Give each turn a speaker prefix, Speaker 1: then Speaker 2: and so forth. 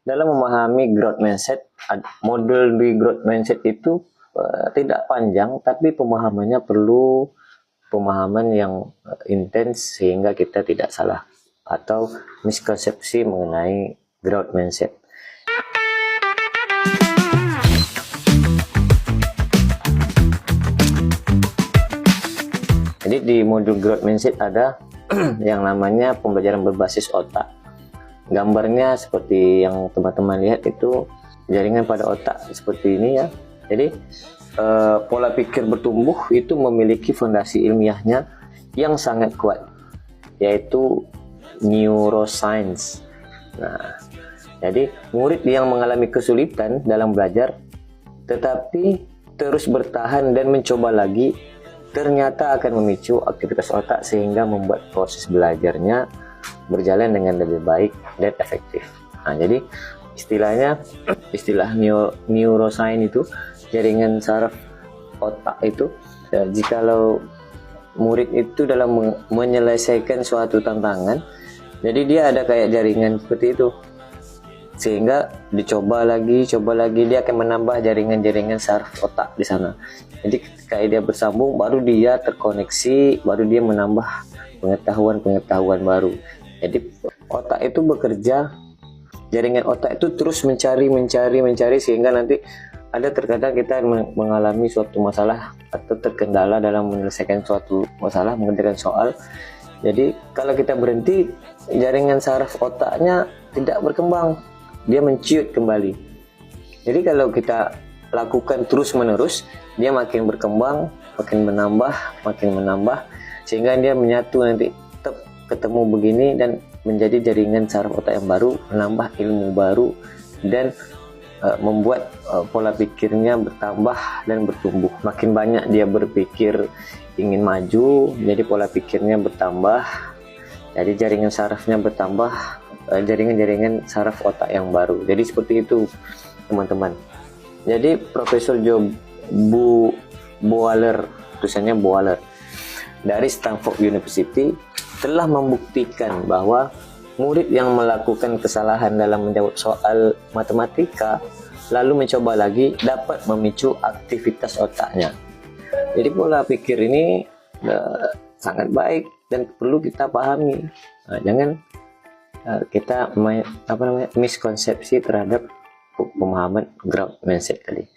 Speaker 1: dalam memahami growth mindset, model di growth mindset itu tidak panjang, tapi pemahamannya perlu pemahaman yang intens sehingga kita tidak salah atau miskonsepsi mengenai growth mindset. Jadi di modul growth mindset ada yang namanya pembelajaran berbasis otak. Gambarnya seperti yang teman-teman lihat itu jaringan pada otak seperti ini ya. Jadi pola pikir bertumbuh itu memiliki fondasi ilmiahnya yang sangat kuat, yaitu neuroscience. Nah, jadi murid yang mengalami kesulitan dalam belajar tetapi terus bertahan dan mencoba lagi, ternyata akan memicu aktivitas otak sehingga membuat proses belajarnya berjalan dengan lebih baik dan efektif. Nah, jadi istilah neuroscience itu jaringan saraf otak itu, jikalau murid itu dalam menyelesaikan suatu tantangan, jadi dia ada kayak jaringan seperti itu, sehingga dicoba lagi, dia akan menambah jaringan-jaringan saraf otak di sana. Jadi ketika dia bersambung, baru dia terkoneksi, baru dia menambah pengetahuan baru. Jadi otak itu bekerja, jaringan otak itu terus mencari sehingga nanti ada terkadang kita mengalami suatu masalah atau terkendala dalam menyelesaikan suatu masalah, mengerjakan soal. Jadi kalau kita berhenti, jaringan saraf otaknya tidak berkembang, dia menciut kembali. Jadi kalau kita lakukan terus menerus, dia makin berkembang, makin menambah sehingga dia menyatu, nanti ketemu begini dan menjadi jaringan saraf otak yang baru, menambah ilmu baru dan membuat pola pikirnya bertambah dan bertumbuh. Makin banyak dia berpikir ingin maju, jadi pola pikirnya bertambah, jadi jaringan sarafnya bertambah, jaringan saraf otak yang baru. Jadi seperti itu teman-teman. Jadi Profesor Joe Boaler, tulisannya Boaler, dari Stanford University telah membuktikan bahwa murid yang melakukan kesalahan dalam menjawab soal matematika lalu mencoba lagi dapat memicu aktivitas otaknya. Jadi pola pikir ini sangat baik dan perlu kita pahami. Nah, jangan kita miskonsepsi terhadap pemahaman growth mindset tadi.